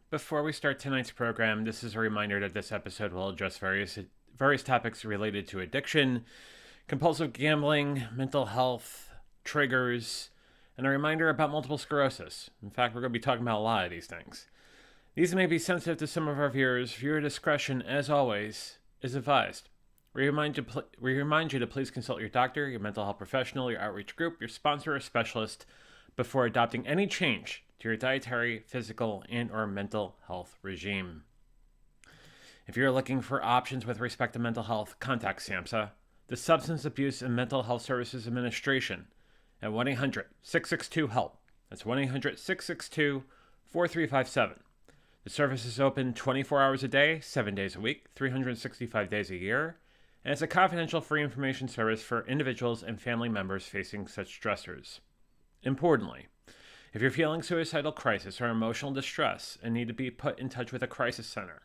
Before we start tonight's program, this is a reminder that this episode will address various topics related to addiction, compulsive gambling, mental health, triggers, and a reminder about multiple sclerosis. In fact, we're going to be talking about a lot of these things. These may be sensitive to some of our viewers. Viewer discretion, as always, is advised. We remind you to please consult your doctor, your mental health professional, your outreach group, your sponsor, or specialist before adopting any change to your dietary, physical, and or mental health regime. If you're looking for options with respect to mental health, contact SAMHSA, the Substance Abuse and Mental Health Services Administration, at 1-800-662-HELP. That's 1-800-662-4357. The service is open 24 hours a day, 7 days a week, 365 days a year, and it's a confidential free information service for individuals and family members facing such stressors. Importantly, if you're feeling suicidal crisis or emotional distress and need to be put in touch with a crisis center,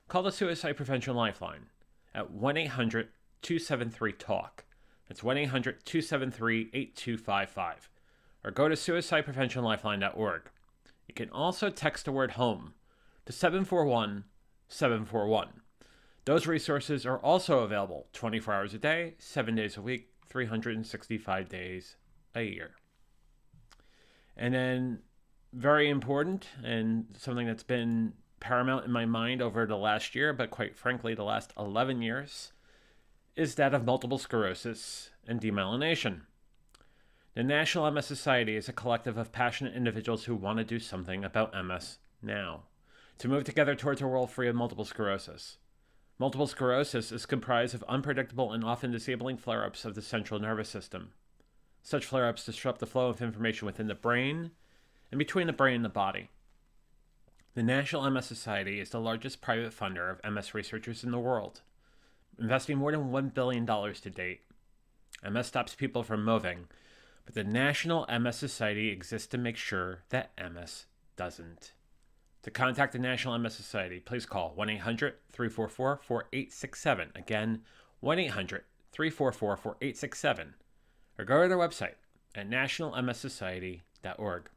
call the Suicide Prevention Lifeline at 1-800-273-TALK. That's 1-800-273-8255. Or go to suicidepreventionlifeline.org. You can also text the word HOME to 741-741. Those resources are also available 24 hours a day, 7 days a week, 365 days a year. And then, very important, and something that's been paramount in my mind over the last year, but quite frankly, the last 11 years, is that of multiple sclerosis and demyelination. The National MS Society is a collective of passionate individuals who want to do something about MS now, to move together towards a world free of multiple sclerosis. Multiple sclerosis is comprised of unpredictable and often disabling flare-ups of the central nervous system. Such flare-ups disrupt the flow of information within the brain and between the brain and the body. The National MS Society is the largest private funder of MS researchers in the world, investing more than $1 billion to date. MS stops people from moving, but the National MS Society exists to make sure that MS doesn't. To contact the National MS Society, please call 1-800-344-4867. Again, 1-800-344-4867. Or go to their website at nationalmssociety.org.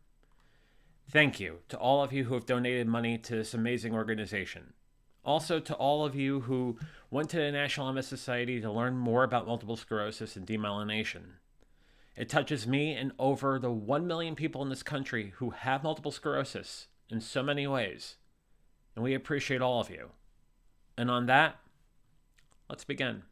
Thank you to all of you who have donated money to this amazing organization. Also to all of you who went to the National MS Society to learn more about multiple sclerosis and demyelination. It touches me and over the 1 million people in this country who have multiple sclerosis in so many ways. And we appreciate all of you. And on that, let's begin.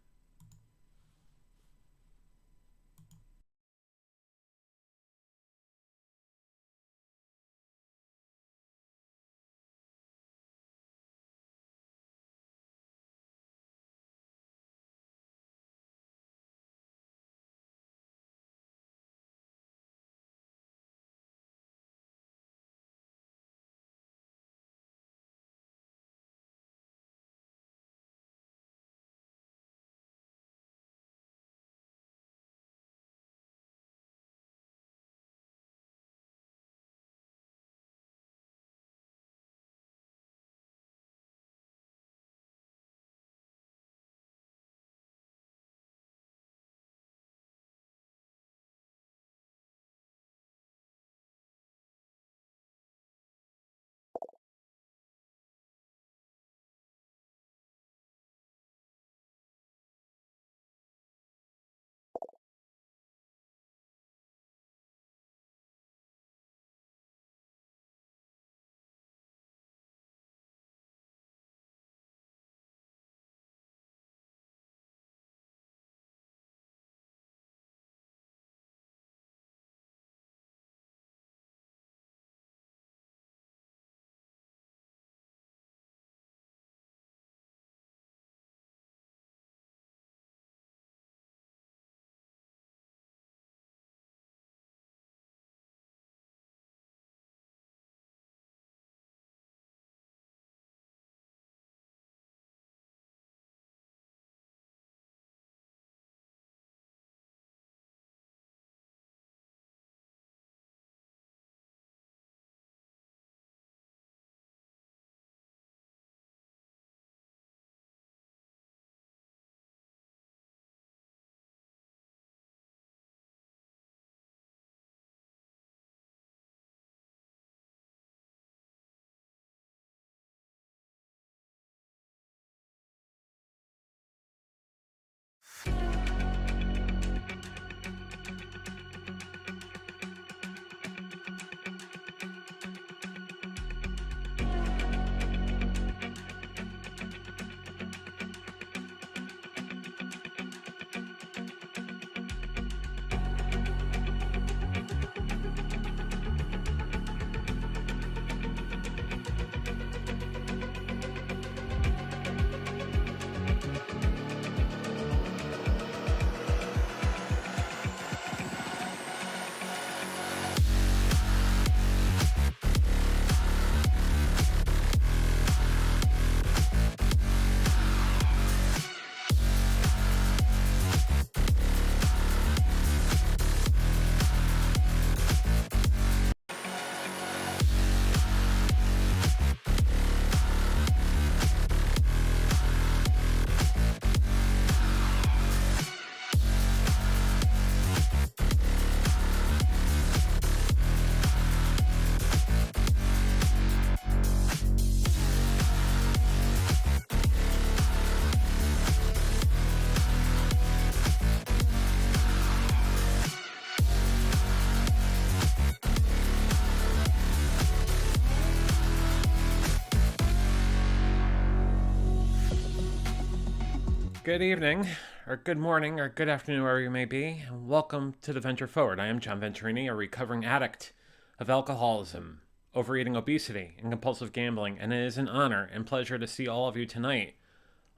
Good evening, or good morning, or good afternoon, wherever you may be, and welcome to the Venture Forward. I am John Venturini, a recovering addict of alcoholism, overeating, obesity, and compulsive gambling, and it is an honor and pleasure to see all of you tonight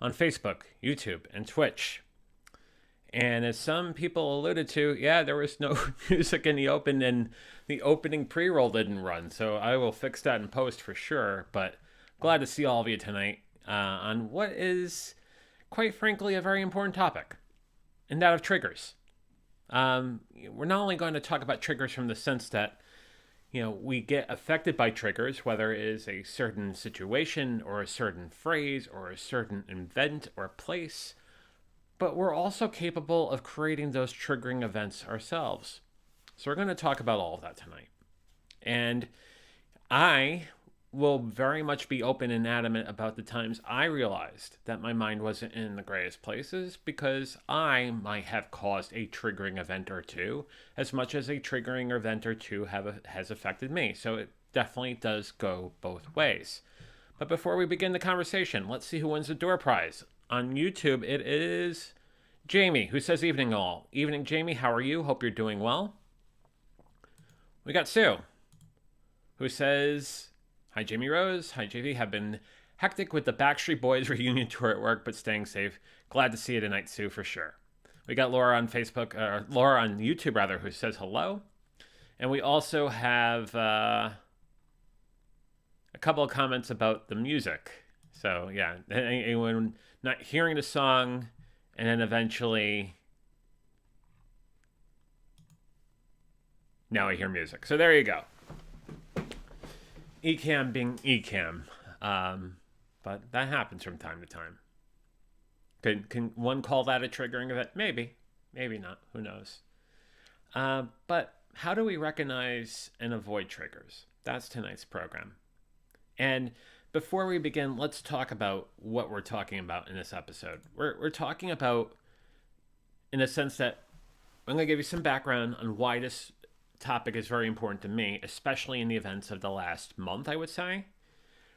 on Facebook, YouTube, and Twitch. And as some people alluded to, yeah, there was no music in the open, and the opening pre-roll didn't run, so I will fix that in post for sure, but glad to see all of you tonight on what is, quite frankly, a very important topic, and that of triggers. We're not only going to talk about triggers from the sense that, we get affected by triggers, whether it is a certain situation or a certain phrase or a certain event or place, but we're also capable of creating those triggering events ourselves. So we're going to talk about all of that tonight. And I will very much be open and adamant about the times I realized that my mind wasn't in the greatest places because I might have caused a triggering event or two, as much as a triggering event or two has affected me. So it definitely does go both ways. But before we begin the conversation, let's see who wins the door prize. On YouTube, it is Jamie, who says, "Evening all." Evening, Jamie. How are you? Hope you're doing well. We got Sue, who says, "Hi, Jamie Rose. Hi, JV. Have been hectic with the Backstreet Boys reunion tour at work, but staying safe. Glad to see you tonight, Sue, for sure." We got Laura on Facebook, Laura on YouTube, rather, who says hello. And we also have a couple of comments about the music. So, yeah, anyone not hearing the song and then eventually now I hear music. So there you go. Ecamm being Ecamm. But that happens from time to time. Can one call that a triggering event? Maybe. Maybe not. Who knows? But how do we recognize and avoid triggers? That's tonight's program. And before we begin, let's talk about what we're talking about in this episode. We're talking about, in a sense that I'm going to give you some background on why this topic is very important to me, especially in the events of the last month, I would say.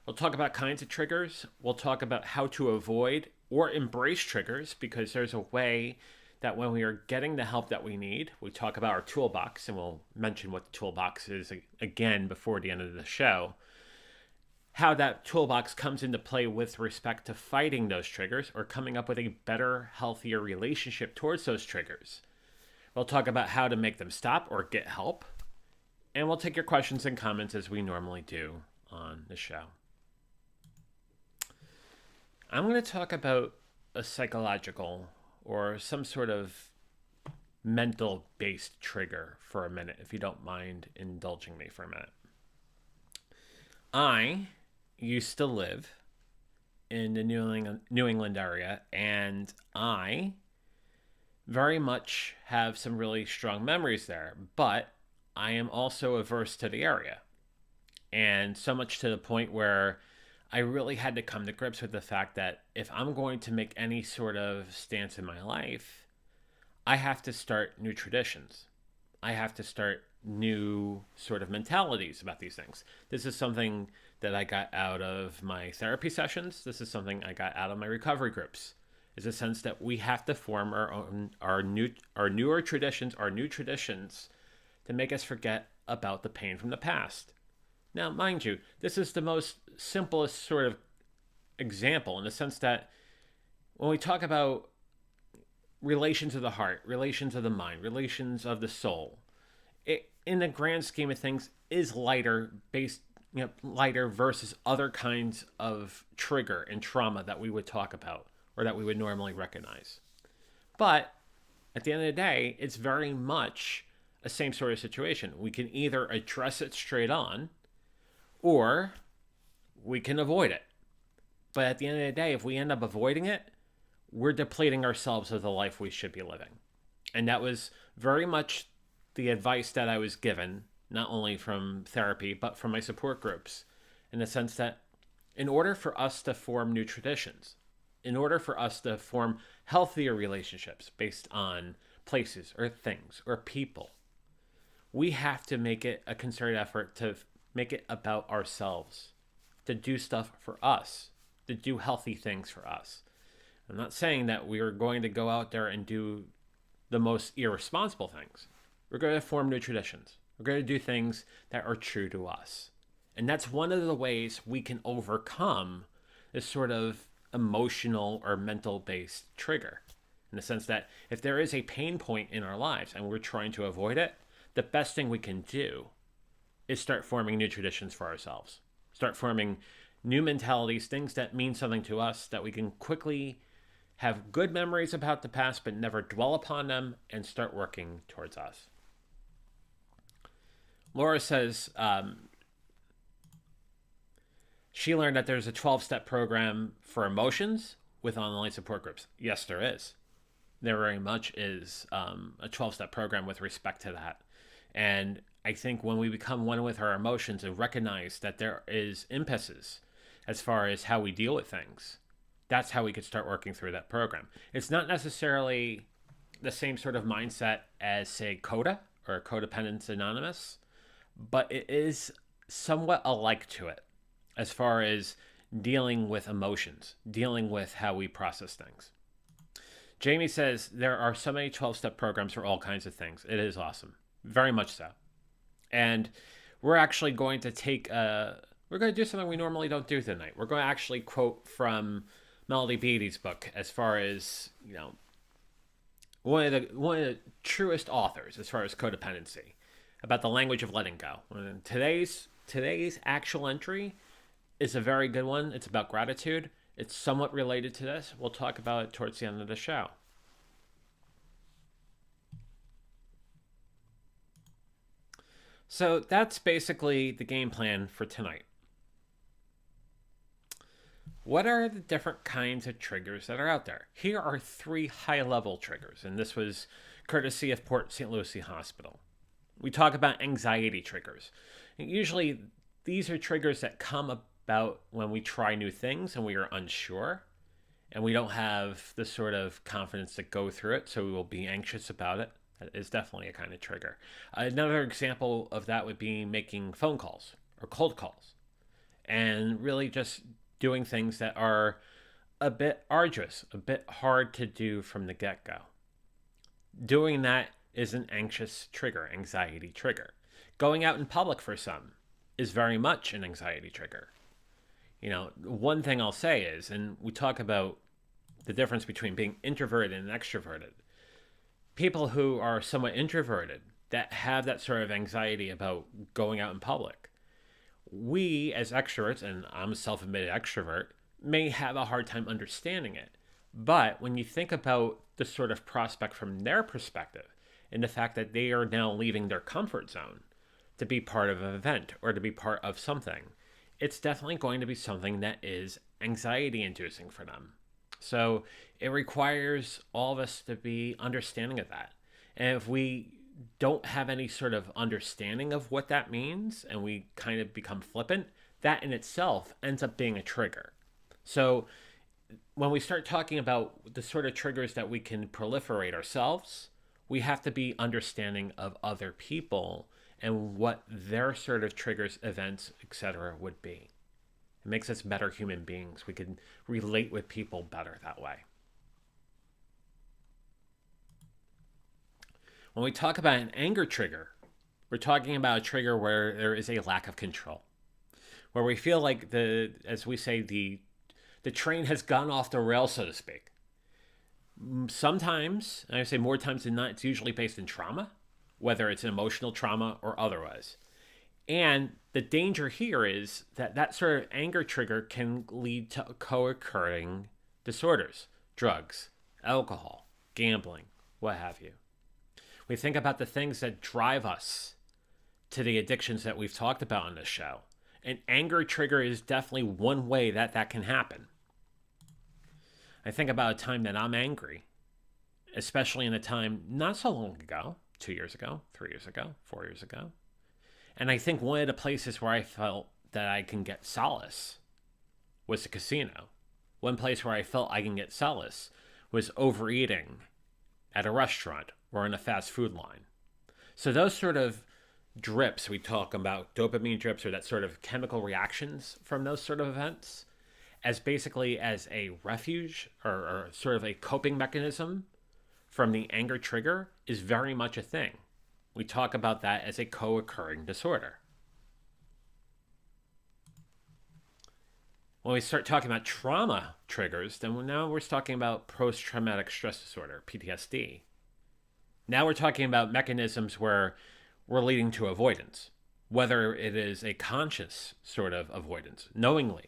We'll talk about kinds of triggers. We'll talk about how to avoid or embrace triggers, because there's a way that when we are getting the help that we need, we talk about our toolbox, and we'll mention what the toolbox is again before the end of the show. How that toolbox comes into play with respect to fighting those triggers or coming up with a better, healthier relationship towards those triggers. We'll talk about how to make them stop or get help. And we'll take your questions and comments as we normally do on the show. I'm going to talk about a psychological or some sort of mental-based trigger for a minute, if you don't mind indulging me for a minute. I used to live in the New England area, and I very much have some really strong memories there, but I am also averse to the area. And so much to the point where I really had to come to grips with the fact that if I'm going to make any sort of stance in my life, I have to start new traditions. I have to start new sort of mentalities about these things. This is something that I got out of my therapy sessions. This is something I got out of my recovery groups. Is a sense that we have to form our newer traditions, our new traditions, to make us forget about the pain from the past. Now, mind you, this is the most simplest sort of example in the sense that when we talk about relations of the heart, relations of the mind, relations of the soul, it, in the grand scheme of things, is lighter versus other kinds of trigger and trauma that we would talk about or that we would normally recognize. But at the end of the day, it's very much a same sort of situation. We can either address it straight on or we can avoid it. But at the end of the day, if we end up avoiding it, we're depleting ourselves of the life we should be living. And that was very much the advice that I was given, not only from therapy, but from my support groups, in the sense that in order for us to form new traditions, in order for us to form healthier relationships based on places or things or people, we have to make it a concerted effort to make it about ourselves, to do stuff for us, to do healthy things for us. I'm not saying that we are going to go out there and do the most irresponsible things. We're going to form new traditions. We're going to do things that are true to us. And that's one of the ways we can overcome this sort of emotional or mental based trigger. In the sense that if there is a pain point in our lives and we're trying to avoid it, the best thing we can do is start forming new traditions for ourselves. Start forming new mentalities, things that mean something to us that we can quickly have good memories about the past but never dwell upon them, and start working towards us. Laura says she learned that there's a 12-step program for emotions with online support groups. Yes, there is. There very much is a 12-step program with respect to that. And I think when we become one with our emotions and recognize that there is impasses as far as how we deal with things, that's how we could start working through that program. It's not necessarily the same sort of mindset as, say, CODA or Codependence Anonymous, but it is somewhat alike to it as far as dealing with emotions, dealing with how we process things. Jamie says there are so many 12-step programs for all kinds of things. It is awesome. Very much so. And we're actually going to we're going to do something we normally don't do tonight. We're going to actually quote from Melody Beattie's book as far as, one of the truest authors as far as codependency, about the language of letting go. And today's actual entry is a very good one. It's about gratitude. It's somewhat related to this. We'll talk about it towards the end of the show. So that's basically the game plan for tonight. What are the different kinds of triggers that are out there? Here are 3 high-level triggers, and this was courtesy of Port St. Lucie Hospital. We talk about anxiety triggers. And usually, these are triggers that come about when we try new things and we are unsure, and we don't have the sort of confidence to go through it, so we will be anxious about it. That is definitely a kind of trigger. Another example of that would be making phone calls or cold calls, and really just doing things that are a bit arduous, a bit hard to do from the get-go. Doing that is an anxious trigger, anxiety trigger. Going out in public for some is very much an anxiety trigger. One thing I'll say is, and we talk about the difference between being introverted and extroverted. People who are somewhat introverted that have that sort of anxiety about going out in public, we as extroverts, and I'm a self-admitted extrovert, may have a hard time understanding it. But when you think about the sort of prospect from their perspective and the fact that they are now leaving their comfort zone to be part of an event or to be part of something, it's definitely going to be something that is anxiety inducing for them. So it requires all of us to be understanding of that. And if we don't have any sort of understanding of what that means and we kind of become flippant, that in itself ends up being a trigger. So when we start talking about the sort of triggers that we can proliferate ourselves, we have to be understanding of other people and what their sort of triggers, events, etc. would be. It makes us better human beings. We can relate with people better that way. When we talk about an anger trigger, we're talking about a trigger where there is a lack of control, where we feel like as we say, the train has gone off the rails, so to speak. Sometimes, and I say more times than not, it's usually based in trauma, whether it's an emotional trauma or otherwise. And the danger here is that sort of anger trigger can lead to co-occurring disorders, drugs, alcohol, gambling, what have you. We think about the things that drive us to the addictions that we've talked about on this show. An anger trigger is definitely one way that can happen. I think about a time that I'm angry, especially in a time not so long ago, 2 years ago, 3 years ago, 4 years ago. And I think one of the places where I felt that I can get solace was the casino. One place where I felt I can get solace was overeating at a restaurant or in a fast food line. So those sort of drips, we talk about dopamine drips or that sort of chemical reactions from those sort of events, as basically as a refuge or sort of a coping mechanism from the anger trigger is very much a thing. We talk about that as a co-occurring disorder. When we start talking about trauma triggers, then now we're talking about post-traumatic stress disorder, PTSD. Now we're talking about mechanisms where we're leading to avoidance, whether it is a conscious sort of avoidance, knowingly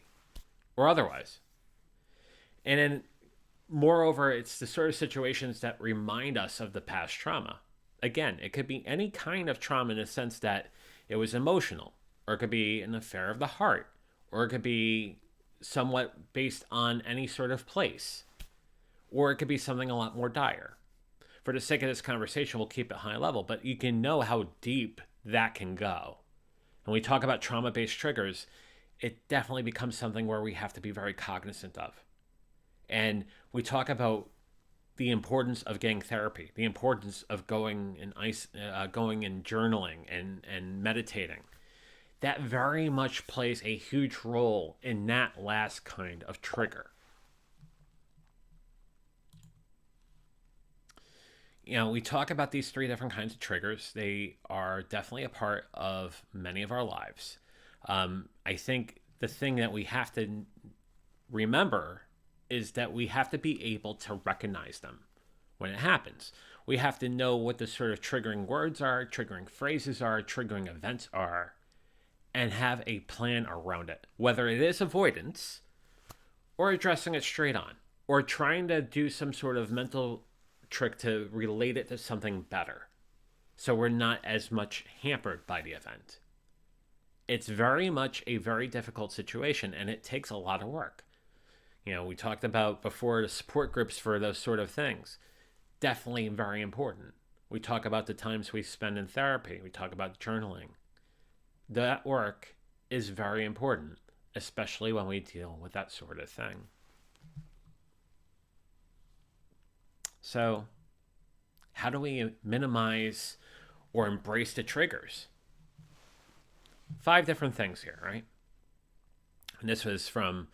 or otherwise. And then, moreover, it's the sort of situations that remind us of the past trauma. Again, it could be any kind of trauma in the sense that it was emotional, or it could be an affair of the heart, or it could be somewhat based on any sort of place, or it could be something a lot more dire. For the sake of this conversation, we'll keep it high level, but you can know how deep that can go. When we talk about trauma-based triggers, it definitely becomes something where we have to be very cognizant of. And we talk about the importance of getting therapy, the importance of going and journaling and meditating. That very much plays a huge role in that last kind of trigger. We talk about these three different kinds of triggers. They are definitely a part of many of our lives. I think the thing that we have to remember is that we have to be able to recognize them when it happens. We have to know what the sort of triggering words are, triggering phrases are, triggering events are, and have a plan around it. Whether it is avoidance, or addressing it straight on, or trying to do some sort of mental trick to relate it to something better, so we're not as much hampered by the event. It's very much a very difficult situation, and it takes a lot of work. We talked about before the support groups for those sort of things. Definitely very important. We talk about the times we spend in therapy. We talk about journaling. That work is very important, especially when we deal with that sort of thing. So, how do we minimize or embrace the triggers? 5 different things here, right? And this was from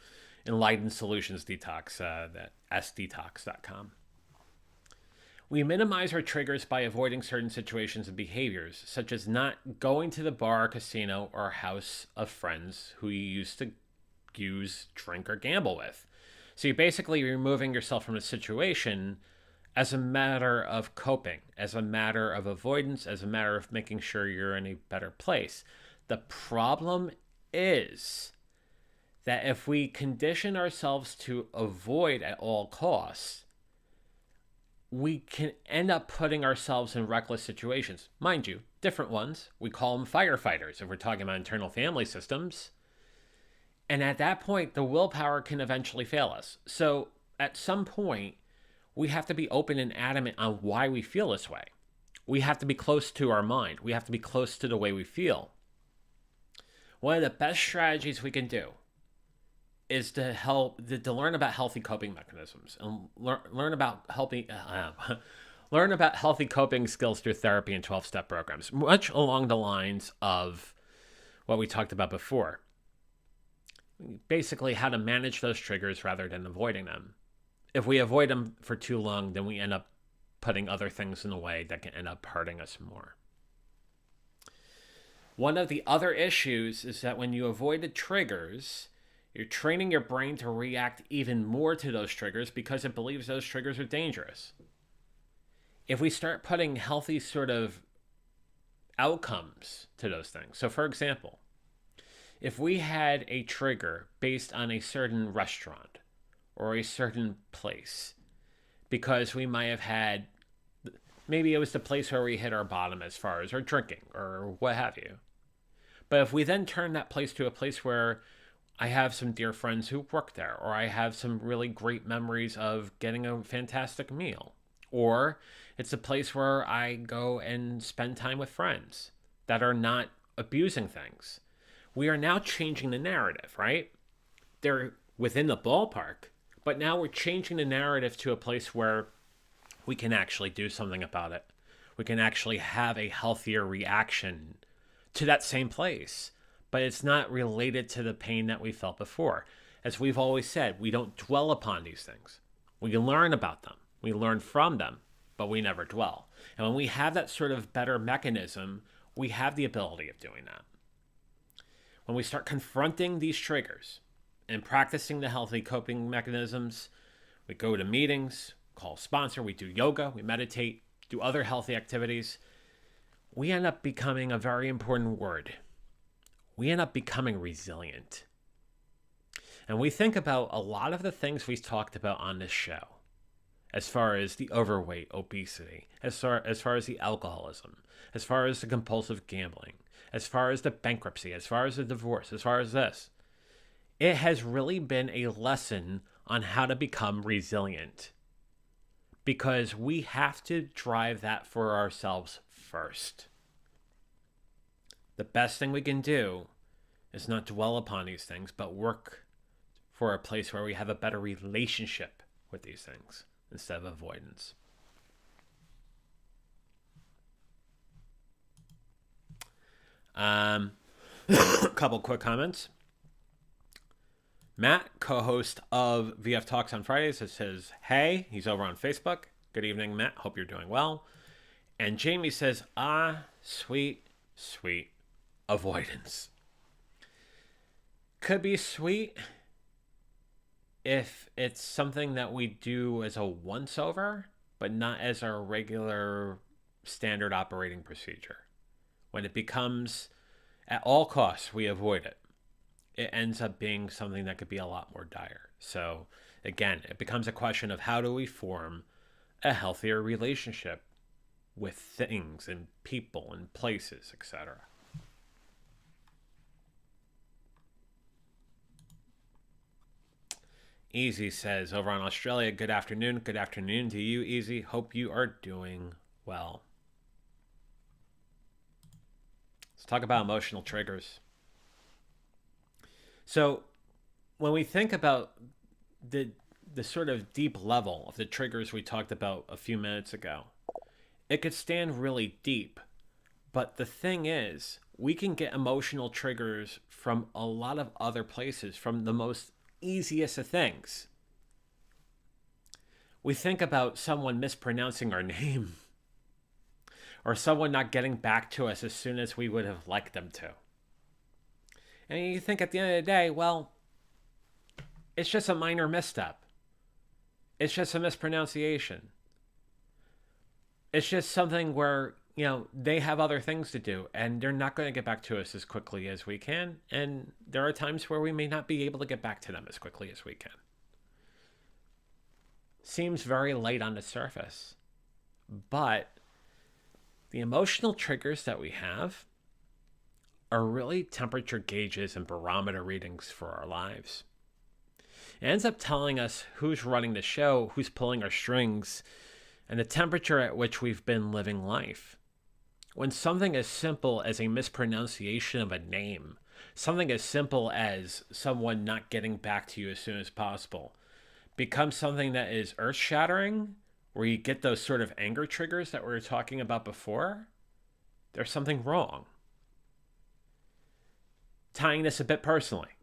Enlightened Solutions Detox, that sdetox.com. We minimize our triggers by avoiding certain situations and behaviors, such as not going to the bar, casino, or house of friends who you used to use, drink, or gamble with. So you're basically removing yourself from a situation as a matter of coping, as a matter of avoidance, as a matter of making sure you're in a better place. The problem is that if we condition ourselves to avoid at all costs, we can end up putting ourselves in reckless situations. Mind you, different ones. We call them firefighters if we're talking about internal family systems. And at that point, the willpower can eventually fail us. So at some point, we have to be open and adamant on why we feel this way. We have to be close to our mind. We have to be close to the way we feel. One of the best strategies we can do is to learn about healthy coping mechanisms and learn about learn about healthy coping skills through therapy and 12-step programs, much along the lines of what we talked about before. Basically, how to manage those triggers rather than avoiding them. If we avoid them for too long, then we end up putting other things in the way that can end up hurting us more. One of the other issues is that when you avoid the triggers, you're training your brain to react even more to those triggers because it believes those triggers are dangerous. If we start putting healthy sort of outcomes to those things. So for example, if we had a trigger based on a certain restaurant or a certain place, because we might have had, maybe it was the place where we hit our bottom as far as our drinking or what have you. But if we then turn that place to a place where I have some dear friends who work there, or I have some really great memories of getting a fantastic meal, or it's a place where I go and spend time with friends that are not abusing things. We are now changing the narrative, right? They're within the ballpark, but now we're changing the narrative to a place where we can actually do something about it. We can actually have a healthier reaction to that same place, but it's not related to the pain that we felt before. As we've always said, we don't dwell upon these things. We learn about them, we learn from them, but we never dwell. And when we have that sort of better mechanism, we have the ability of doing that. When we start confronting these triggers and practicing the healthy coping mechanisms, we go to meetings, call a sponsor, we do yoga, we meditate, do other healthy activities, we end up becoming a very important word. We end up becoming resilient. And we think about a lot of the things we've talked about on this show, as far as the overweight, obesity, as far as the alcoholism, as far as the compulsive gambling, as far as the bankruptcy, as far as the divorce, as far as this. It has really been a lesson on how to become resilient, because we have to drive that for ourselves first. The best thing we can do is not dwell upon these things, but work for a place where we have a better relationship with these things instead of avoidance. A couple quick comments. Matt, co-host of VF Talks on Fridays, says, hey, he's over on Facebook. Good evening, Matt. Hope you're doing well. And Jamie says, sweet, sweet avoidance. Could be sweet if it's something that we do as a once-over, but not as our regular standard operating procedure. When it becomes, at all costs, we avoid it, it ends up being something that could be a lot more dire. So, again, it becomes a question of how do we form a healthier relationship with things and people and places, etc. Easy says, over on Australia, good afternoon. Good afternoon to you, Easy. Hope you are doing well. Let's talk about emotional triggers. So when we think about the sort of deep level of the triggers we talked about a few minutes ago, it could stand really deep. But the thing is, we can get emotional triggers from a lot of other places, from the most easiest of things. We think about someone mispronouncing our name, or someone not getting back to us as soon as we would have liked them to. And you think at the end of the day, well, it's just a minor misstep. It's just a mispronunciation. It's just something where, they have other things to do and they're not going to get back to us as quickly as we can. And there are times where we may not be able to get back to them as quickly as we can. Seems very light on the surface, but the emotional triggers that we have are really temperature gauges and barometer readings for our lives. It ends up telling us who's running the show, who's pulling our strings, and the temperature at which we've been living life. When something as simple as a mispronunciation of a name, something as simple as someone not getting back to you as soon as possible, becomes something that is earth-shattering, where you get those sort of anger triggers that we were talking about before, there's something wrong. Tying this a bit personally,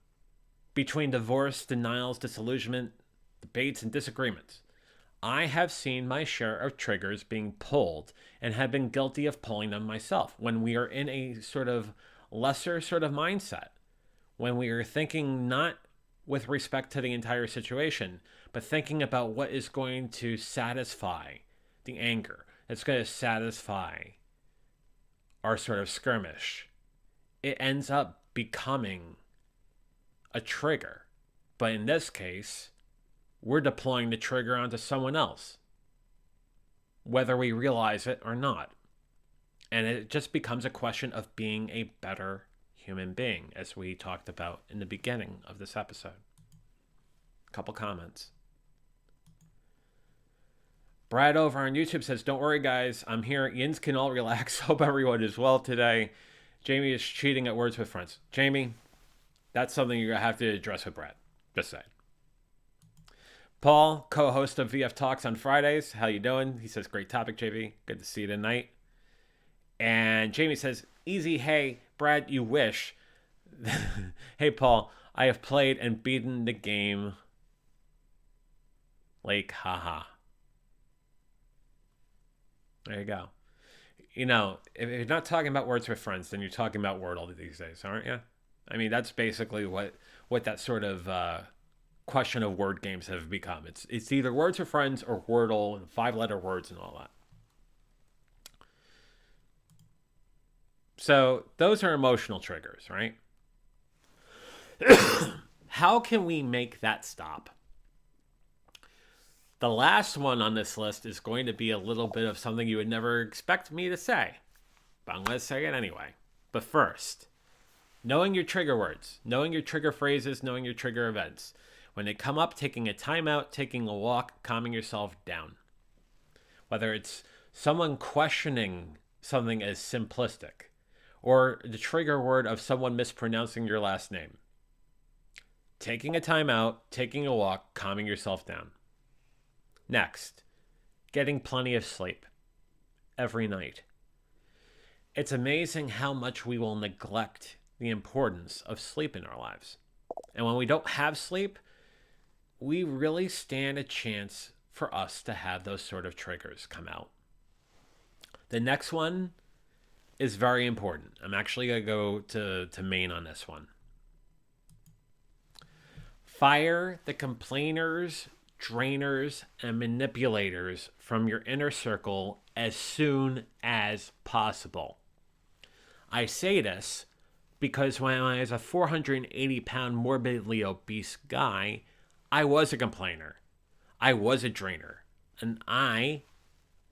between divorce, denials, disillusionment, debates, and disagreements, I have seen my share of triggers being pulled and have been guilty of pulling them myself when we are in a sort of lesser sort of mindset, when we are thinking not with respect to the entire situation, but thinking about what is going to satisfy the anger, that's going to satisfy our sort of skirmish. It ends up becoming a trigger. But in this case, we're deploying the trigger onto someone else, whether we realize it or not. And it just becomes a question of being a better human being, as we talked about in the beginning of this episode. A couple comments. Brad over on YouTube says, don't worry, guys. I'm here. Yins can all relax. Hope everyone is well today. Jamie is cheating at Words with Friends. Jamie, that's something you're going to have to address with Brad. Just saying. Paul, co-host of VF Talks on Fridays. How you doing? He says, great topic, JV. Good to see you tonight. And Jamie says, easy, hey, Brad, you wish. Hey, Paul, I have played and beaten the game. Like, haha. There you go. You know, if you're not talking about Words with Friends, then you're talking about Wordle these days, aren't you? I mean, that's basically what that sort of question of word games have become. It's either Words with Friends or Wordle and 5-letter words and all that. So those are emotional triggers, right? How can we make that stop? The last one on this list is going to be a little bit of something you would never expect me to say, but I'm going to say it anyway. But first, knowing your trigger words, knowing your trigger phrases, knowing your trigger events. When they come up, taking a timeout, taking a walk, calming yourself down. Whether it's someone questioning something as simplistic, or the trigger word of someone mispronouncing your last name. Taking a timeout, taking a walk, calming yourself down. Next, getting plenty of sleep every night. It's amazing how much we will neglect the importance of sleep in our lives. And when we don't have sleep, we really stand a chance for us to have those sort of triggers come out. The next one is very important. I'm actually going to go to main on this one. Fire the complainers, drainers, and manipulators from your inner circle as soon as possible. I say this because when I was a 480-pound morbidly obese guy, I was a complainer. I was a drainer. And I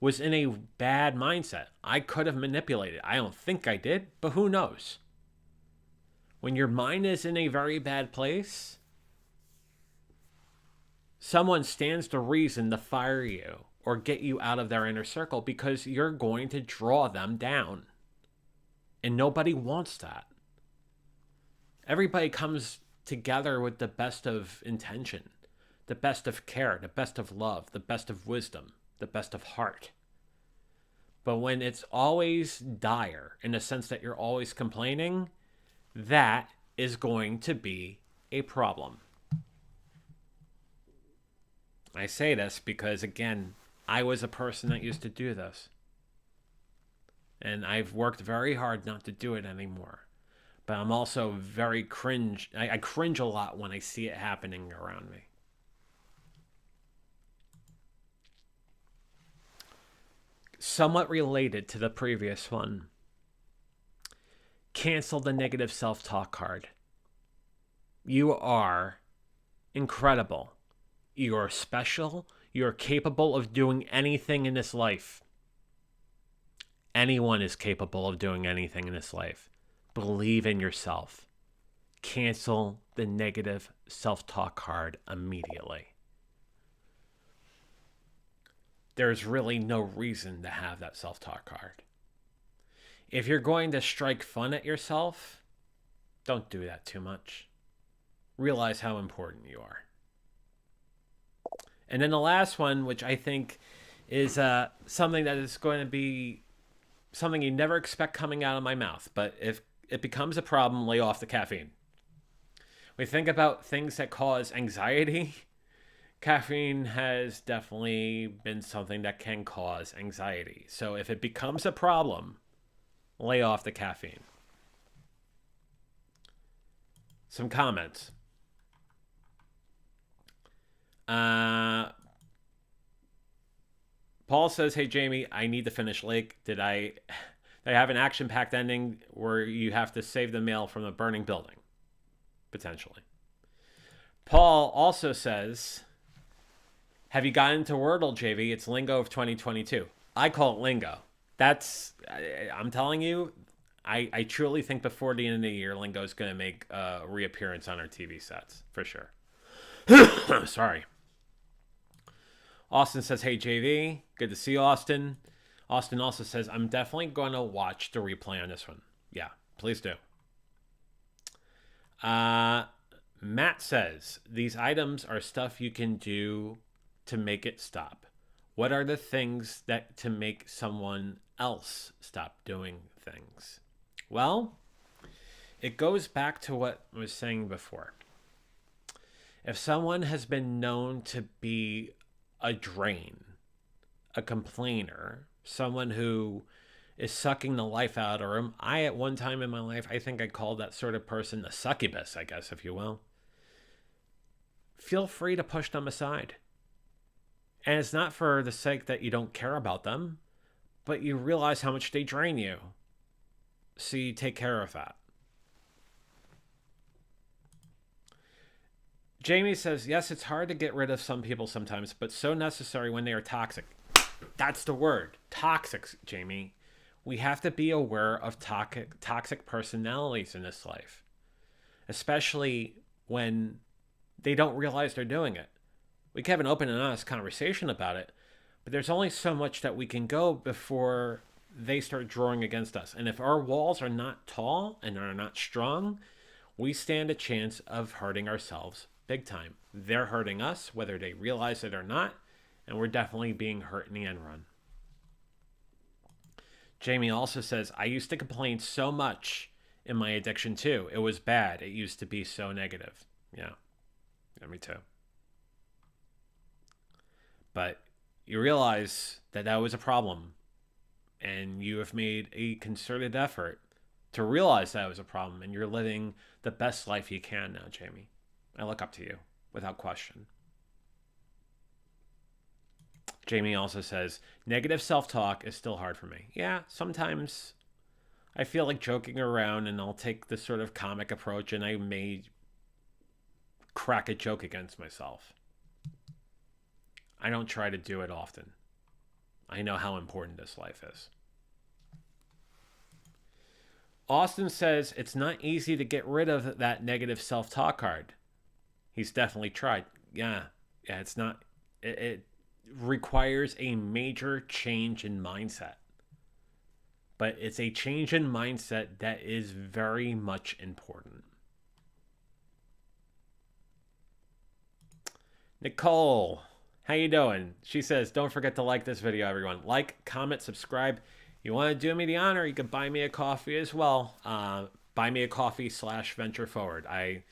was in a bad mindset. I could have manipulated. I don't think I did, but who knows? When your mind is in a very bad place, someone stands to reason to fire you or get you out of their inner circle because you're going to draw them down. And nobody wants that. Everybody comes together with the best of intention, the best of care, the best of love, the best of wisdom, the best of heart. But when it's always dire, in the sense that you're always complaining, that is going to be a problem. I say this because, again, I was a person that used to do this. And I've worked very hard not to do it anymore. But I'm also very cringe. I cringe a lot when I see it happening around me. Somewhat related to the previous one. Cancel the negative self-talk card. You are incredible. You are special. You are capable of doing anything in this life. Anyone is capable of doing anything in this life. Believe in yourself. Cancel the negative self-talk card immediately. There's really no reason to have that self-talk card. If you're going to strike fun at yourself, don't do that too much. Realize how important you are. And then the last one, which I think is something that is going to be something you never expect coming out of my mouth. But if it becomes a problem, lay off the caffeine. We think about things that cause anxiety. Caffeine has definitely been something that can cause anxiety. So if it becomes a problem, lay off the caffeine. Some comments. Paul says, "Hey Jamie, I need to finish Lake. Did I have an action-packed ending where you have to save the mail from a burning building? Potentially." Paul also says, "Have you gotten into Wordle, JV? It's lingo of 2022. I call it lingo. I'm telling you, I truly think before the end of the year, lingo is going to make a reappearance on our TV sets, for sure." Sorry. Austin says, "Hey JV, good to see you, Austin." Austin also says, "I'm definitely going to watch the replay on this one." Yeah, please do. Matt says, "These items are stuff you can do to make it stop. What are the things that to make someone else stop doing things?" Well, it goes back to what I was saying before. If someone has been known to be a drain, a complainer, someone who is sucking the life out of them, I, at one time in my life, I think I called that sort of person the succubus, I guess, if you will. Feel free to push them aside. And it's not for the sake that you don't care about them, but you realize how much they drain you. So you take care of that. Jamie says, yes, it's hard to get rid of some people sometimes, but so necessary when they are toxic. That's the word. Toxic, Jamie. We have to be aware of toxic personalities in this life, especially when they don't realize they're doing it. We can have an open and honest conversation about it, but there's only so much that we can go before they start drawing against us. And if our walls are not tall and are not strong, we stand a chance of hurting ourselves big time. They're hurting us, whether they realize it or not, and we're definitely being hurt in the end run. Jamie also says, I used to complain so much in my addiction too. It was bad. It used to be so negative. Yeah, me too. But you realize that that was a problem, and you have made a concerted effort to realize that was a problem, and you're living the best life you can now, Jamie. I look up to you without question. Jamie also says, negative self-talk is still hard for me. Yeah, sometimes I feel like joking around, and I'll take this sort of comic approach, and I may crack a joke against myself. I don't try to do it often. I know how important this life is. Austin says, it's not easy to get rid of that negative self-talk card. He's definitely tried. Yeah, it's not. It requires a major change in mindset. But it's a change in mindset that is very much important. Nicole, how you doing? She says, don't forget to like this video, everyone. Like, comment, subscribe. You want to do me the honor, you can buy me a coffee as well. Buy me a coffee/venture forward. I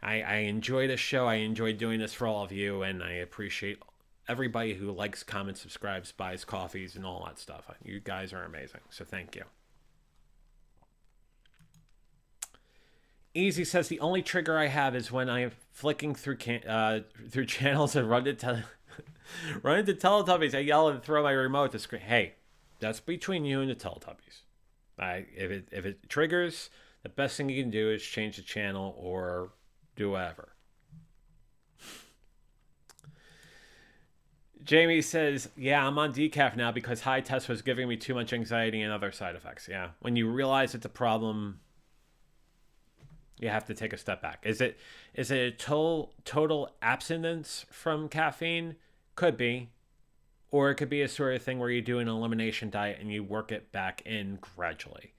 enjoy this show. I enjoy doing this for all of you, and I appreciate everybody who likes, comments, subscribes, buys coffees, and all that stuff. You guys are amazing, so thank you. Easy says, the only trigger I have is when I'm flicking through channels and run into Teletubbies. I yell and throw my remote at the screen. Hey, that's between you and the Teletubbies. If it triggers, the best thing you can do is change the channel or do whatever. Jamie says, yeah, I'm on decaf now because high test was giving me too much anxiety and other side effects. Yeah, when you realize it's a problem, you have to take a step back. Is it a total abstinence from caffeine? Could be. Or it could be a sort of thing where you do an elimination diet and you work it back in gradually.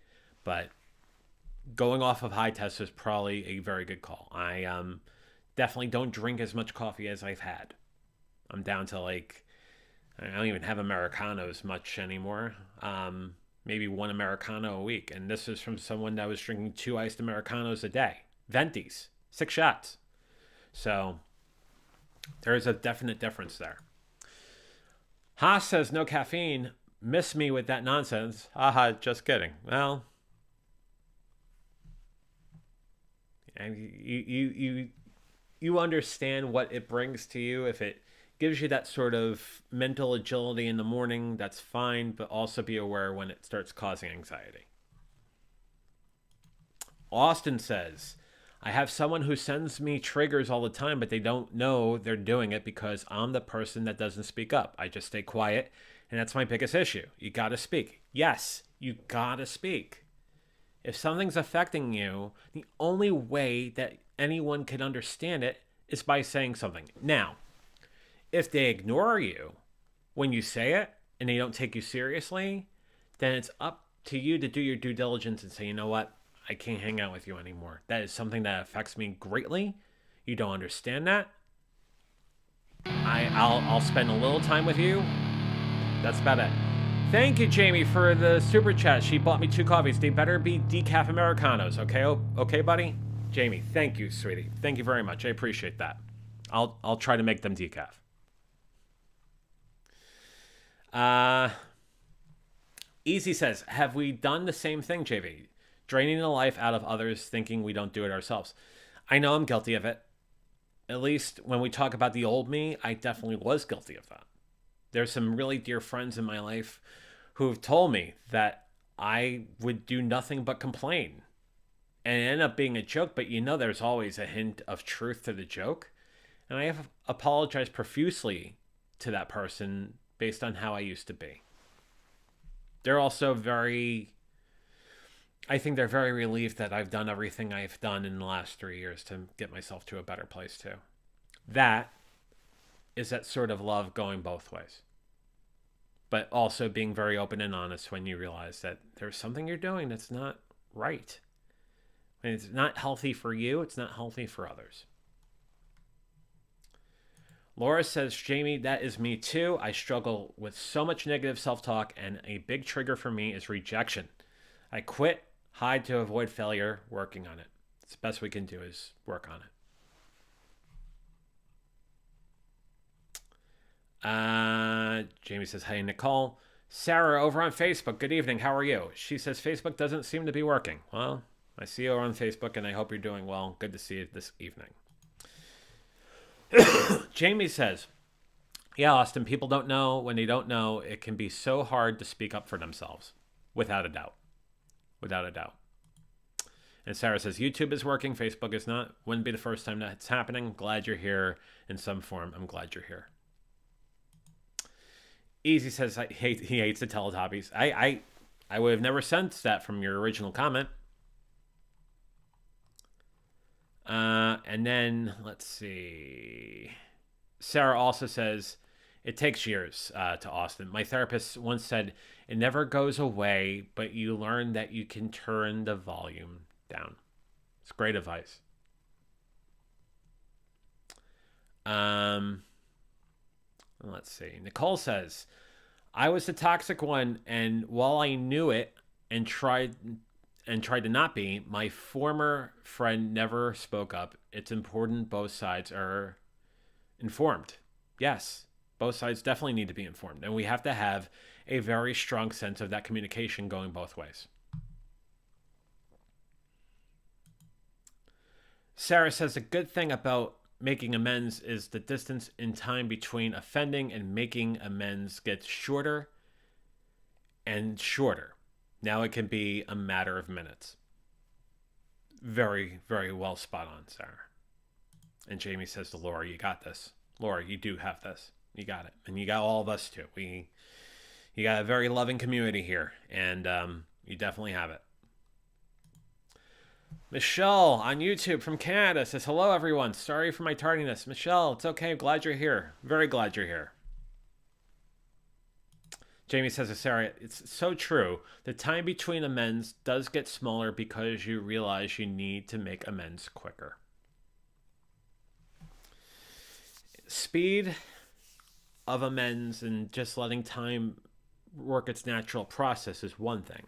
But going off of high test is probably a very good call. I definitely don't drink as much coffee as I've had. I'm down to I don't even have Americanos much anymore. Maybe one Americano a week. And this is from someone that was drinking 2 iced Americanos a day. Ventis, 6 shots. So there's a definite difference there. Haas says, no caffeine. Miss me with that nonsense. Haha, just kidding. Well, and you understand what it brings to you. If it gives you that sort of mental agility in the morning, that's fine, but also be aware when it starts causing anxiety. Austin says, I have someone who sends me triggers all the time, but they don't know they're doing it because I'm the person that doesn't speak up. I just stay quiet, and that's my biggest issue. You got to speak. Yes, you got to speak. If something's affecting you, the only way that anyone can understand it is by saying something. Now, if they ignore you when you say it and they don't take you seriously, then it's up to you to do your due diligence and say, you know what? I can't hang out with you anymore. That is something that affects me greatly. You don't understand that. I'll spend a little time with you. That's about it. Thank you, Jamie, for the super chat. She bought me 2 coffees. They better be decaf Americanos, okay? Okay, buddy? Jamie, thank you, sweetie. Thank you very much. I appreciate that. I'll try to make them decaf. Easy says, have we done the same thing, JV? Draining the life out of others, thinking we don't do it ourselves. I know I'm guilty of it. At least when we talk about the old me, I definitely was guilty of that. There's some really dear friends in my life who have told me that I would do nothing but complain. And it ended up being a joke, but there's always a hint of truth to the joke. And I have apologized profusely to that person based on how I used to be. They're also I think they're very relieved that I've done everything I've done in the last 3 years to get myself to a better place too. That is that sort of love going both ways. But also being very open and honest when you realize that there's something you're doing that's not right. And it's not healthy for you, it's not healthy for others. Laura says, Jamie, that is me too. I struggle with so much negative self-talk, and a big trigger for me is rejection. I quit, hide to avoid failure, working on it. It's the best we can do is work on it. Jamie says, hey, Nicole. Sarah over on Facebook, good evening. How are you? She says, Facebook doesn't seem to be working. Well, I see you on Facebook, and I hope you're doing well. Good to see you this evening. Jamie says, yeah, Austin, people don't know. When they don't know, it can be so hard to speak up for themselves. Without a doubt. Without a doubt. And Sarah says, YouTube is working. Facebook is not. Wouldn't be the first time that's happening. Glad you're here in some form. I'm glad you're here. Easy says, he hates the Teletubbies. I would have never sensed that from your original comment. And then, let's see. Sarah also says, it takes years to Austin. My therapist once said, it never goes away, but you learn that you can turn the volume down. It's great advice. Let's see. Nicole says, I was the toxic one, and while I knew it and tried to not be, my former friend never spoke up. It's important both sides are informed. Yes, both sides definitely need to be informed. And we have to have a very strong sense of that communication going both ways. Sarah says, a good thing about making amends is the distance in time between offending and making amends gets shorter and shorter. Now it can be a matter of minutes. Very, very well spot on, Sarah. And Jamie says to Laura, you got this. Laura, you do have this. You got it. And you got all of us too. You got a very loving community here. And you definitely have it. Michelle on YouTube from Canada says, hello, everyone. Sorry for my tardiness. Michelle, it's okay. I'm glad you're here. Very glad you're here. Jamie says to Sarah, it's so true. The time between amends does get smaller because you realize you need to make amends quicker. Speed of amends and just letting time work its natural process is one thing.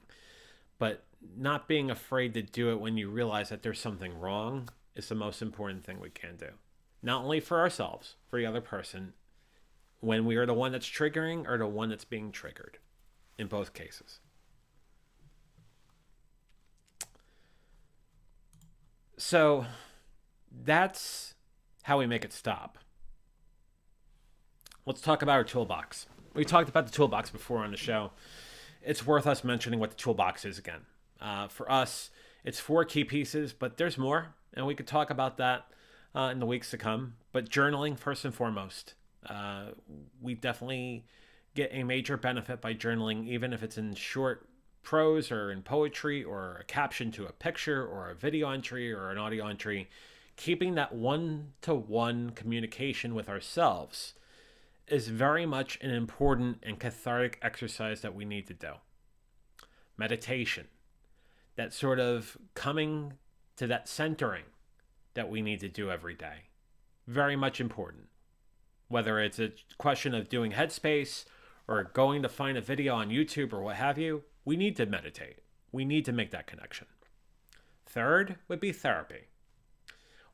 But not being afraid to do it when you realize that there's something wrong is the most important thing we can do. Not only for ourselves, for the other person, when we are the one that's triggering or the one that's being triggered. In both cases. So that's how we make it stop. Let's talk about our toolbox. We talked about the toolbox before on the show. It's worth us mentioning what the toolbox is again. For us, it's 4 key pieces, but there's more, and we could talk about that in the weeks to come. But journaling, first and foremost. We definitely get a major benefit by journaling, even if it's in short prose or in poetry or a caption to a picture or a video entry or an audio entry. Keeping that one-to-one communication with ourselves is very much an important and cathartic exercise that we need to do. Meditation, that sort of coming to that centering that we need to do every day. Very much important. Whether it's a question of doing headspace or going to find a video on YouTube or what have you, we need to meditate. We need to make that connection. Third would be therapy.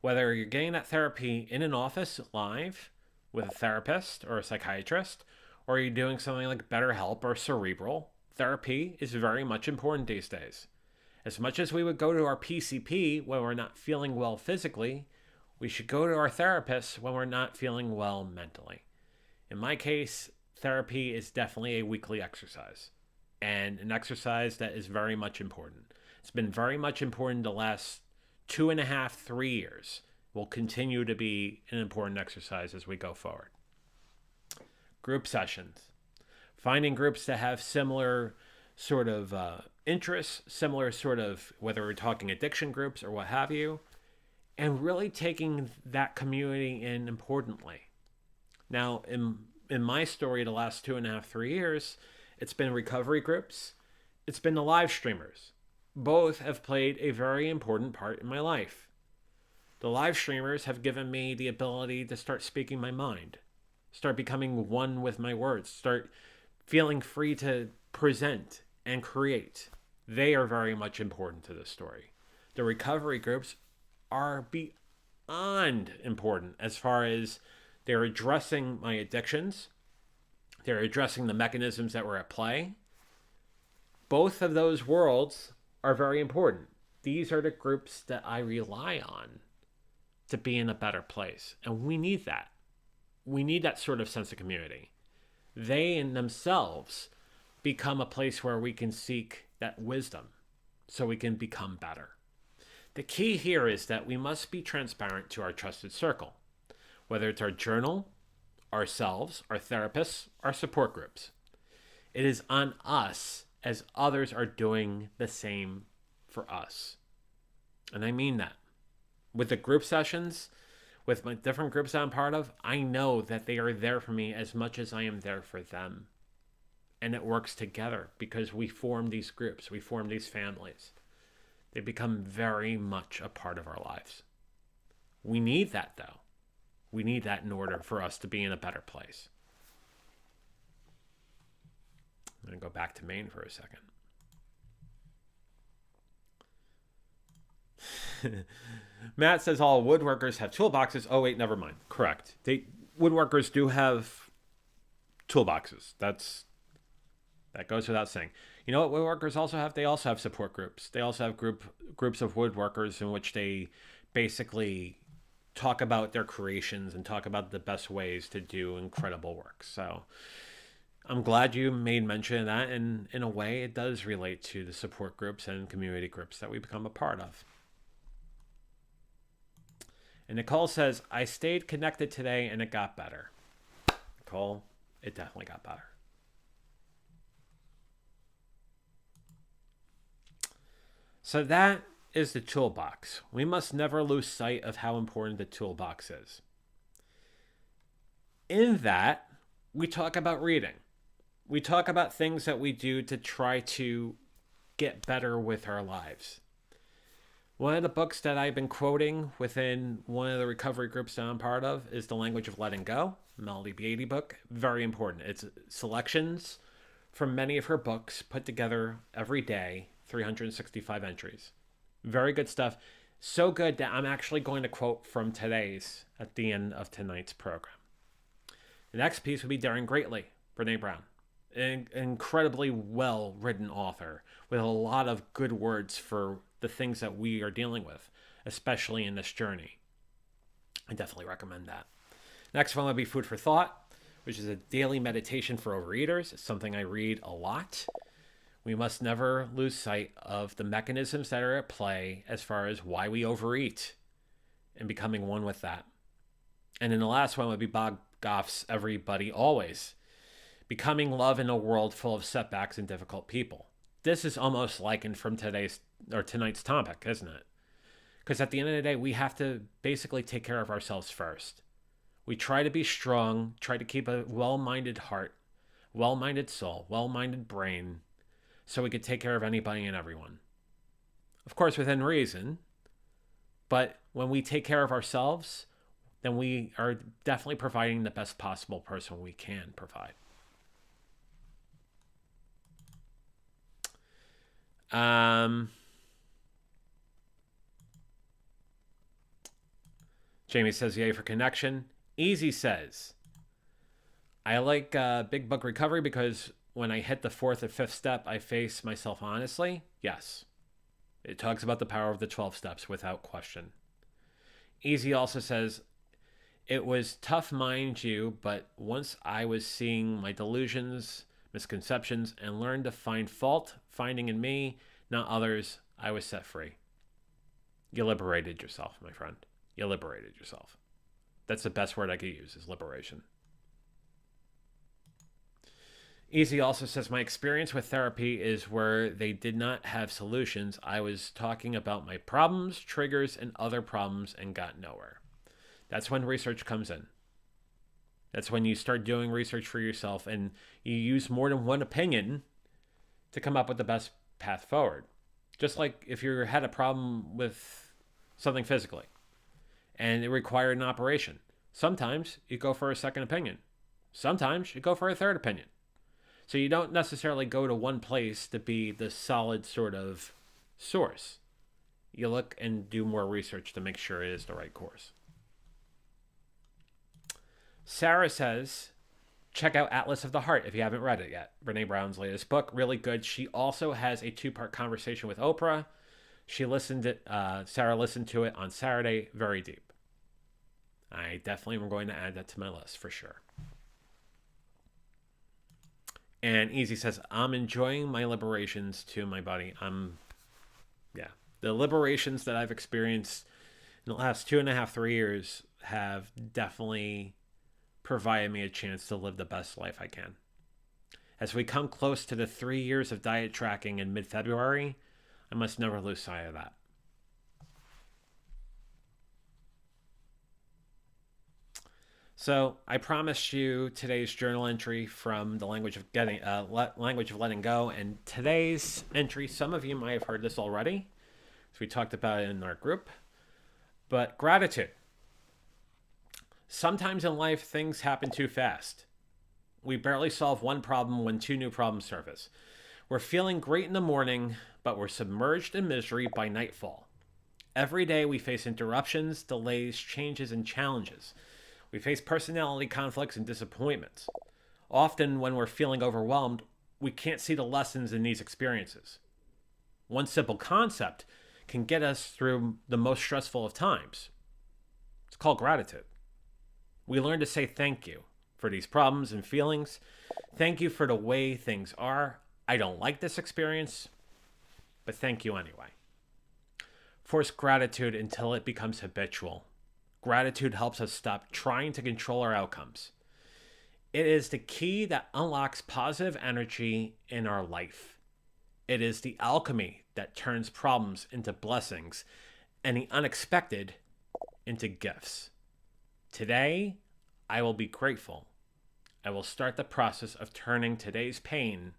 Whether you're getting that therapy in an office live with a therapist or a psychiatrist, or you're doing something like BetterHelp or Cerebral, therapy is very much important these days. As much as we would go to our PCP when we're not feeling well physically, we should go to our therapist when we're not feeling well mentally. In my case, therapy is definitely a weekly exercise, and an exercise that is very much important. It's been very much important the last 2.5, 3 years. Will continue to be an important exercise as we go forward. Group sessions. Finding groups that have similar sort of interests, similar sort of, whether we're talking addiction groups or what have you, and really taking that community in importantly. Now, in my story, the last 2.5, 3 years, it's been recovery groups, it's been the live streamers. Both have played a very important part in my life. The live streamers have given me the ability to start speaking my mind, start becoming one with my words, start feeling free to present and create. They are very much important to this story. The recovery groups are beyond important as far as they're addressing my addictions, they're addressing the mechanisms that were at play. Both of those worlds are very important. These are the groups that I rely on to be in a better place. And we need that. We need that sort of sense of community. They in themselves become a place where we can seek that wisdom so we can become better. The key here is that we must be transparent to our trusted circle, whether it's our journal, ourselves, our therapists, our support groups. It is on us as others are doing the same for us. And I mean that. With the group sessions, with my different groups I'm part of, I know that they are there for me as much as I am there for them. And it works together because we form these groups, we form these families. They become very much a part of our lives. We need that though. We need that in order for us to be in a better place. I'm going to go back to Maine for a second. Matt says all woodworkers have toolboxes. Oh, wait, never mind. Correct. Woodworkers do have toolboxes. That goes without saying. You know what woodworkers also have? They also have support groups. They also have groups of woodworkers in which they basically talk about their creations and talk about the best ways to do incredible work. So I'm glad you made mention of that. And in a way, it does relate to the support groups and community groups that we become a part of. And Nicole says, I stayed connected today and it got better. Nicole, it definitely got better. So that is the toolbox. We must never lose sight of how important the toolbox is. In that, we talk about reading. We talk about things that we do to try to get better with our lives. One of the books that I've been quoting within one of the recovery groups that I'm part of is The Language of Letting Go, Melody Beatty book. Very important. It's selections from many of her books put together every day, 365 entries. Very good stuff. So good that I'm actually going to quote from today's at the end of tonight's program. The next piece would be Daring Greatly, Brene Brown. An incredibly well-written author with a lot of good words for the things that we are dealing with, especially in this journey. I definitely recommend that. Next one would be Food for Thought, which is a daily meditation for overeaters. It's something I read a lot. We must never lose sight of the mechanisms that are at play as far as why we overeat and becoming one with that. And then the last one would be Bob Goff's Everybody Always, becoming love in a world full of setbacks and difficult people. This is almost likened from tonight's topic, isn't it? Because at the end of the day, we have to basically take care of ourselves first. We try to be strong, try to keep a well-minded heart, well-minded soul, well-minded brain, so we could take care of anybody and everyone. Of course, within reason, but when we take care of ourselves, then we are definitely providing the best possible person we can provide. Jamie says, yay for connection. Easy says, I like Big Book Recovery because when I hit the fourth or fifth step, I face myself honestly. Yes. It talks about the power of the 12 steps without question. Easy also says, it was tough, mind you, but once I was seeing my delusions, misconceptions, and learned to find fault finding in me, not others, I was set free. You liberated yourself, my friend. You liberated yourself. That's the best word I could use, is liberation. Easy also says, my experience with therapy is where they did not have solutions. I was talking about my problems, triggers, and other problems and got nowhere. That's when research comes in. That's when you start doing research for yourself and you use more than one opinion to come up with the best path forward. Just like if you had a problem with something physically and it required an operation. Sometimes you go for a second opinion. Sometimes you go for a third opinion. So you don't necessarily go to one place to be the solid sort of source. You look and do more research to make sure it is the right course. Sarah says, check out Atlas of the Heart if you haven't read it yet. Brene Brown's latest book, really good. She also has a 2-part conversation with Oprah. Sarah listened to it on Saturday, very deep. I definitely am going to add that to my list for sure. And Easy says, I'm enjoying my liberations to my body. The liberations that I've experienced in the last 2.5, 3 years have definitely provided me a chance to live the best life I can. As we come close to the 3 years of diet tracking in mid-February, I must never lose sight of that. So I promised you today's journal entry from the language of letting go, and today's entry, some of you might have heard this already, as we talked about it in our group, but gratitude. Sometimes in life, things happen too fast. We barely solve one problem when 2 new problems surface. We're feeling great in the morning, but we're submerged in misery by nightfall. Every day we face interruptions, delays, changes, and challenges. We face personality conflicts and disappointments. Often when we're feeling overwhelmed, we can't see the lessons in these experiences. One simple concept can get us through the most stressful of times. It's called gratitude. We learn to say thank you for these problems and feelings. Thank you for the way things are. I don't like this experience, but thank you anyway. Force gratitude until it becomes habitual. Gratitude helps us stop trying to control our outcomes. It is the key that unlocks positive energy in our life. It is the alchemy that turns problems into blessings and the unexpected into gifts. Today, I will be grateful. I will start the process of turning today's pain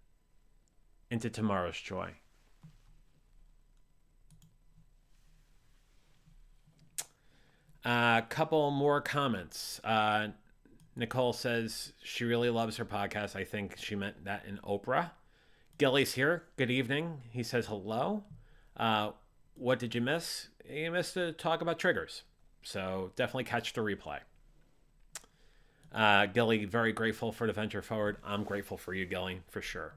into tomorrow's joy. A couple more comments. Nicole says she really loves her podcast. I think she meant that in Oprah. Gilly's here. Good evening. He says hello. What did you miss? You missed the talk about triggers. So definitely catch the replay. Gilly, very grateful for the venture forward. I'm grateful for you, Gilly, for sure.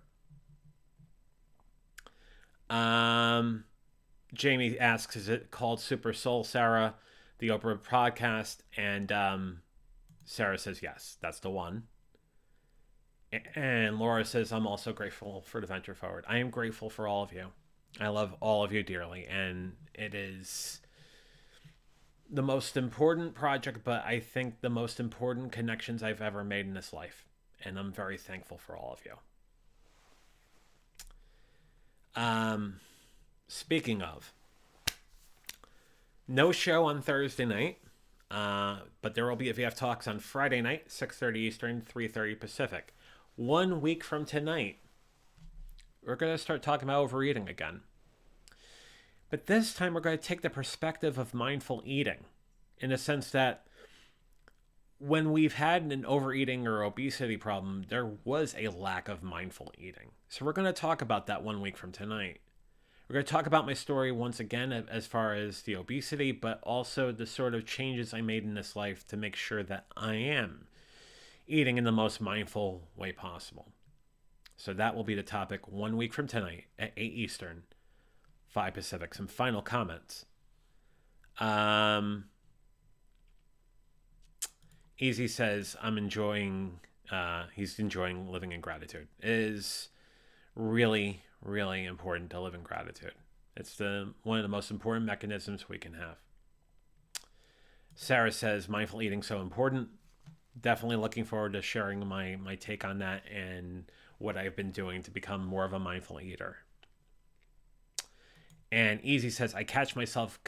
Jamie asks, is it called Super Soul, Sarah? The Oprah podcast? And Sarah says, yes, that's the one. And Laura says, I'm also grateful for the venture forward. I am grateful for all of you. I love all of you dearly. And it is the most important project, but I think the most important connections I've ever made in this life. And I'm very thankful for all of you. Speaking of, no show on Thursday night, but there will be VF Talks on Friday night, 6:30 Eastern, 3:30 Pacific. 1 week from tonight, we're going to start talking about overeating again. But this time we're going to take the perspective of mindful eating, in the sense that when we've had an overeating or obesity problem, there was a lack of mindful eating. So we're going to talk about that 1 week from tonight. We're going to talk about my story once again as far as the obesity, but also the sort of changes I made in this life to make sure that I am eating in the most mindful way possible. So that will be the topic 1 week from tonight at 8 Eastern, 5 Pacific. Some final comments. Easy says, he's enjoying living in gratitude. It is really, really important to live in gratitude. It's one of the most important mechanisms we can have. Sarah says, mindful eating so important. Definitely looking forward to sharing my take on that and what I've been doing to become more of a mindful eater. And Easy says, I catch myself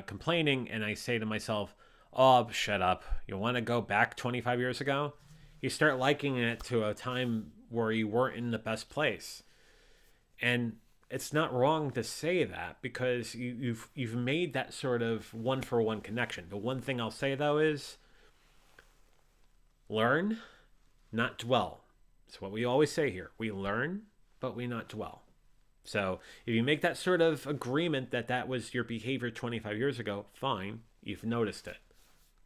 complaining and I say to myself, oh, shut up. You want to go back 25 years ago? You start liking it to a time where you weren't in the best place. And it's not wrong to say that because you've made that sort of one-for-one connection. The one thing I'll say, though, is learn, not dwell. It's what we always say here. We learn, but we not dwell. So if you make that sort of agreement that was your behavior 25 years ago, fine, you've noticed it.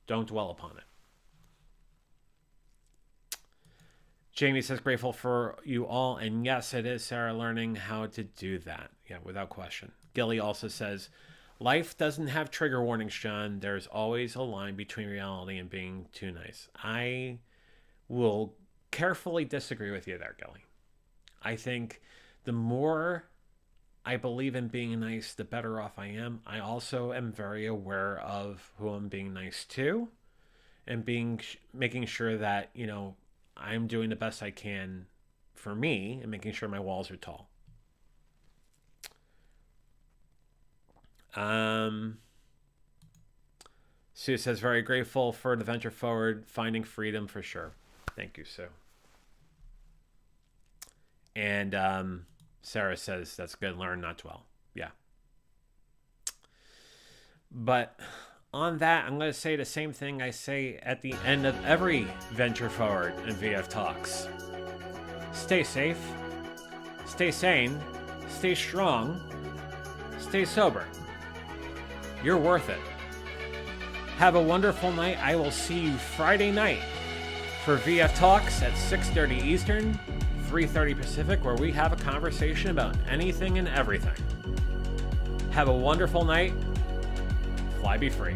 Don't dwell upon it. Jamie says, grateful for you all. And yes, it is, Sarah, learning how to do that. Yeah, without question. Gilly also says, life doesn't have trigger warnings, John. There's always a line between reality and being too nice. I will carefully disagree with you there, Gilly. I think the more I believe in being nice, the better off I am. I also am very aware of who I'm being nice to and making sure that, I'm doing the best I can for me and making sure my walls are tall. Sue says, very grateful for the venture forward, finding freedom for sure. Thank you, Sue. And Sarah says, that's good, learn, not dwell. Yeah. But on that, I'm going to say the same thing I say at the end of every Venture Forward and VF Talks. Stay safe, stay sane, stay strong, stay sober. You're worth it. Have a wonderful night. I will see you Friday night for VF Talks at 6:30 Eastern, 3:30 Pacific, where we have a conversation about anything and everything. Have a wonderful night. Fly be free.